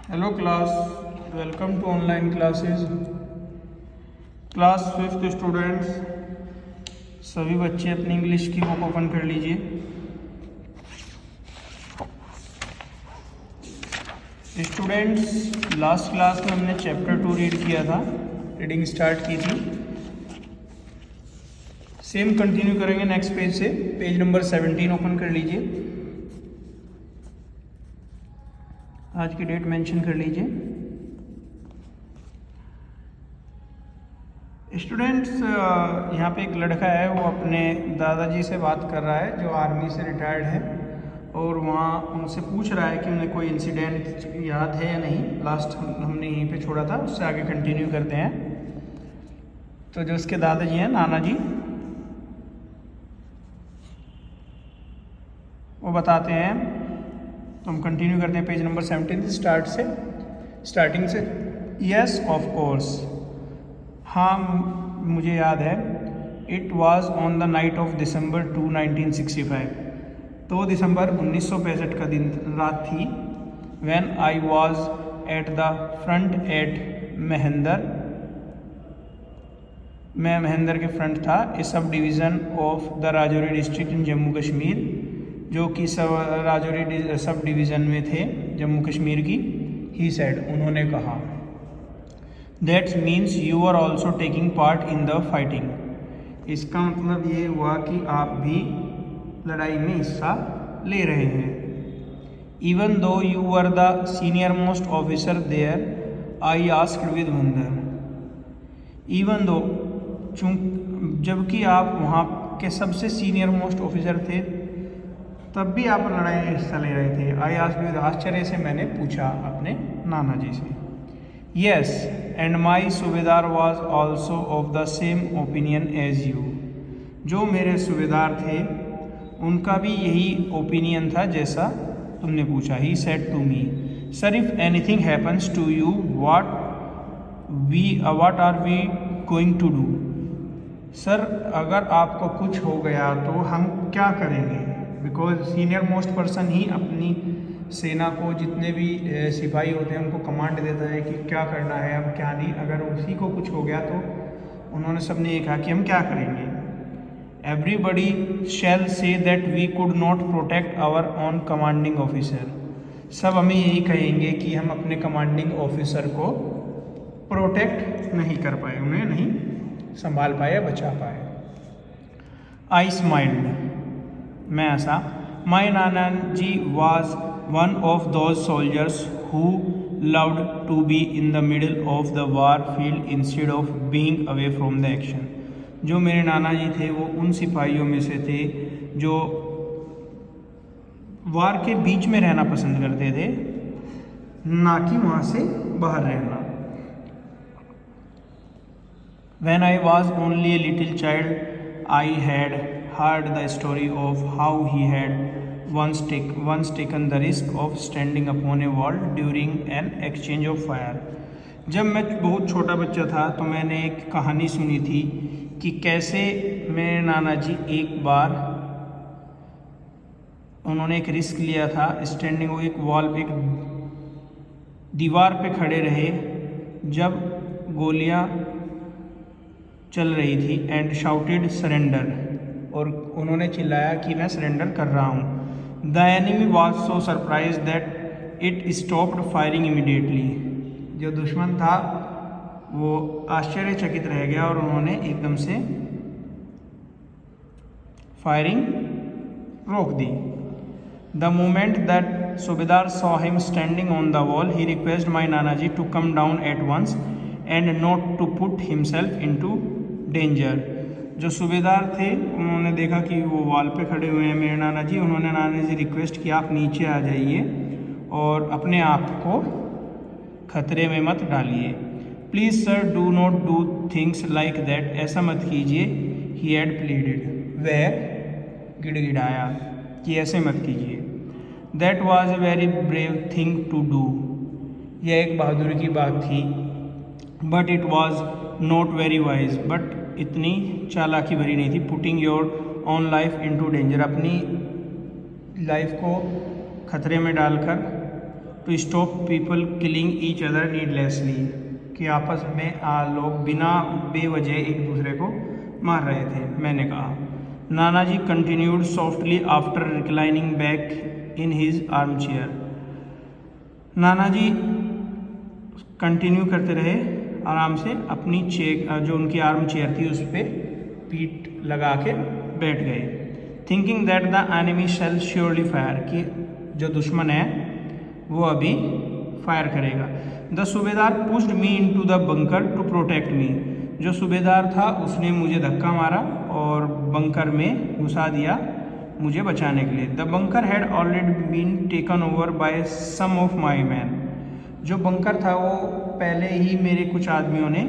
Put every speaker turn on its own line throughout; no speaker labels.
Hello class, welcome to online classes. Class 5th students, सभी बच्चे अपनी इंग्लिश की बुक ओपन कर लीजिए। स्टूडेंट्स, लास्ट क्लास में हमने चैप्टर 2 रीड किया था, रीडिंग स्टार्ट की थी। सेम कंटिन्यू करेंगे नेक्स्ट पेज से। पेज नंबर 17 ओपन कर लीजिए। आज की डेट मेंशन कर लीजिए। स्टूडेंट्स, यहाँ पे एक लड़का है, वो अपने दादाजी से बात कर रहा है जो आर्मी से रिटायर्ड है, और वहाँ उनसे पूछ रहा है कि उन्हें कोई इंसिडेंट याद है या नहीं। लास्ट हमने यहीं पे छोड़ा था, उससे आगे कंटिन्यू करते हैं। तो जो उसके दादाजी हैं, नाना जी, वो बताते हैं। तो हम कंटिन्यू करते हैं पेज नंबर 17 स्टार्टिंग से। यस ऑफ कोर्स, हाँ मुझे याद है। It was on the night of December 2 1965, 2 दिसंबर 1965 का दिन रात थी। When I was at the front at Mahendra, मैं महेंद्र के फ्रंट था। A sub division of the Rajouri district in Jammu Kashmir, जो कि राजौरी सब डिवीज़न में थे जम्मू कश्मीर की। ही सेड, उन्होंने कहा। That means you are also taking part in the fighting, इसका मतलब ये हुआ कि आप भी लड़ाई में हिस्सा ले रहे हैं। Even though you were the senior most officer there, I asked with wonder. Even though, जबकि आप वहाँ के सबसे सीनियर मोस्ट ऑफिसर थे, तब भी आप लड़ाई में हिस्सा ले रहे थे। आई आस्क्ड विद, आश्चर्य से मैंने पूछा अपने नाना जी से। यस एंड माई सूबेदार was also of the same opinion as you, जो मेरे सूबेदार थे उनका भी यही ओपिनियन था जैसा तुमने पूछा। He said to me, sir if anything happens to you what are we going to do. Sir अगर आपको कुछ हो गया तो हम क्या करेंगे। बिकॉज सीनियर मोस्ट पर्सन ही अपनी सेना को, जितने भी सिपाही होते हैं उनको कमांड देता है कि क्या करना है, अब क्या नहीं। अगर उसी को कुछ हो गया तो उन्होंने सबने ये कहा कि हम क्या करेंगे। Everybody shall say that we could not protect our own commanding officer, सब हमें यही कहेंगे कि हम अपने कमांडिंग ऑफिसर को प्रोटेक्ट नहीं कर पाए, उन्हें नहीं संभाल पाए, बचा पाए। आई स्माइल्ड, मैं ऐसा। My nana ji was one of those soldiers who loved to be in the middle of the war field instead of being away from the action. जो मेरे नाना जी थे वो उन सिपाहियों में से थे जो वार के बीच में रहना पसंद करते थे, ना कि वहाँ से बाहर रहना। When I was only a little child, I had heard the story of how he had once taken the risk of standing upon a wall during an exchange of fire. जब मैं बहुत छोटा बच्चा था तो मैंने एक कहानी सुनी थी कि कैसे मेरे नाना जी एक बार उन्होंने एक रिस्क लिया था। स्टैंडिंग, एक वॉल पे, एक दीवार पे खड़े रहे जब गोलियां चल रही थी। एंड शाउटेड सरेंडर, और उन्होंने चिल्लाया कि मैं सरेंडर कर रहा हूँ। The enemy was so surprise that it stopped firing immediately, जो दुश्मन था वो आश्चर्यचकित रह गया और उन्होंने एकदम से फायरिंग रोक दी। The moment that subedar saw him standing on the wall, he request my nana ji to come down at once and not to put himself into danger. जो सूबेदार थे उन्होंने देखा कि वो वॉल पे खड़े हुए हैं मेरे नाना जी, उन्होंने नाना जी रिक्वेस्ट किया आप नीचे आ जाइए और अपने आप को खतरे में मत डालिए। Please sir do not do things like that, ऐसा मत कीजिए। ही हैड प्लीडेड, वह गिड़गिड़ाया कि ऐसे मत कीजिए। That was a very brave thing to do, यह एक बहादुरी की बात थी। But it was not very wise, but इतनी चालाकी भरी नहीं थी। Putting your own life into danger, अपनी लाइफ को खतरे में डालकर to stop people killing each other needlessly, कि आपस में लोग बिना बेवजह एक दूसरे को मार रहे थे। मैंने कहा। Nanaji continued softly after reclining back in his arm chair. नानाजी कंटिन्यू करते रहे आराम से अपनी जो उनकी आर्म चेयर थी उस पर पीठ लगा के बैठ गए। Thinking that the enemy shall surely fire, कि जो दुश्मन है वो अभी फायर करेगा। The subedar pushed me into the bunker to protect me, जो सूबेदार था उसने मुझे धक्का मारा और बंकर में घुसा दिया मुझे बचाने के लिए। The bunker had already been taken over by some of my man, जो बंकर था वो पहले ही मेरे कुछ आदमियों ने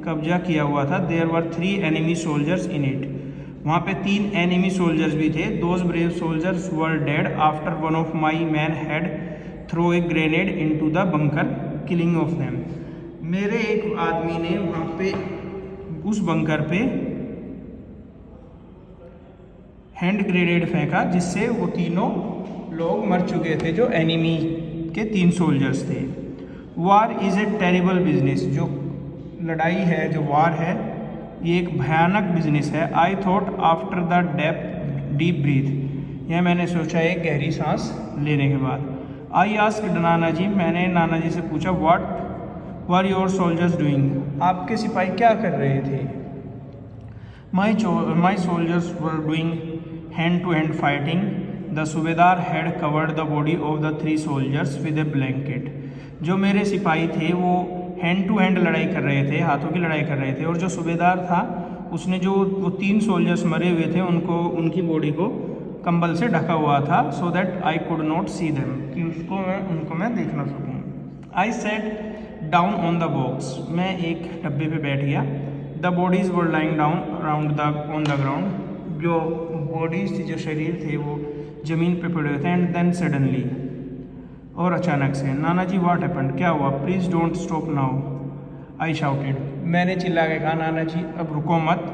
कब्जा किया हुआ था। There were 3 enemy soldiers in it, वहाँ पे 3 एनिमी सोल्जर्स भी थे। Those brave soldiers were dead after one of my man had throw a grenade into the bunker killing off them, मेरे एक आदमी ने वहाँ पे उस बंकर पे हैंड ग्रेनेड फेंका जिससे वो तीनों लोग मर चुके थे, जो एनिमी के 3 सोल्जर्स थे। वार इज़ ए टेरिबल बिजनेस, जो लड़ाई है, जो वार है, ये एक भयानक बिजनेस है। I thought after the deep breath, यह मैंने सोचा एक गहरी सांस लेने के बाद। आई आस्क्ड नानाजी, मैंने नानाजी से पूछा what were your soldiers doing, आपके सिपाही क्या कर रहे थे। My soldiers were doing hand to hand fighting, the subedar had covered the body of the 3 soldiers with a blanket, जो मेरे सिपाही थे वो हैंड टू हैंड लड़ाई कर रहे थे, हाथों की लड़ाई कर रहे थे, और जो सूबेदार था उसने जो वो 3 सोल्जर्स मरे हुए थे उनको उनकी बॉडी को कंबल से ढका हुआ था, so that I could not see them, कि उनको मैं देख ना सकूँ। I set down on the box, मैं एक डब्बे पे बैठ गया। The bodies were lying down around on the ground, जो बॉडीज थी, जो शरीर थे वो ज़मीन पे पड़े हुए थे। एंड देन सडनली, और अचानक से, नानाजी व्हाट हैपेंड, क्या हुआ। Please don't stop now, I shouted, मैंने चिल्ला के कहा नानाजी अब रुको मत।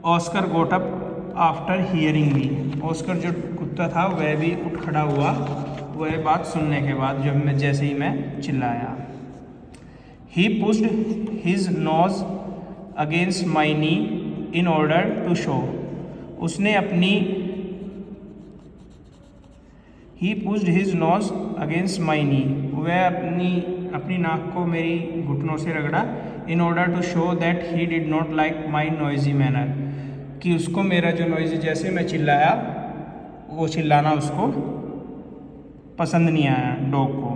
ऑस्कर गोट up after hearing me, Oscar जो कुत्ता था वह भी उठ खड़ा हुआ वह बात सुनने के बाद, जब मैं जैसे ही मैं चिल्लाया। He pushed his nose against my knee in order to show, उसने अपनी he pushed his nose against my knee, वह अपनी नाक को मेरी घुटनों से रगड़ा। In order to show that he did not like my noisy manner, कि उसको मेरा जो नॉइजी, जैसे मैं चिल्लाया वो चिल्लाना उसको पसंद नहीं आया डॉग को।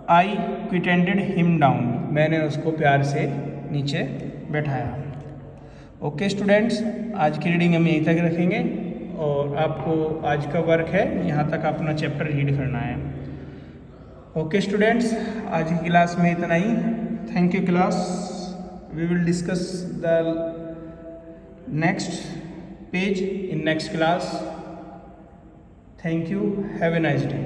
आई क्विटेंडेड हिम डाउन, मैंने उसको प्यार से नीचे बैठाया। ओके स्टूडेंट्स, आज की रीडिंग हम यहीं तक रखेंगे और आपको आज का वर्क है यहाँ तक अपना चैप्टर रीड करना है। ओके स्टूडेंट्स, आज की क्लास में इतना ही। Thank you class, we will discuss the next page in next class. Thank you, have a nice day.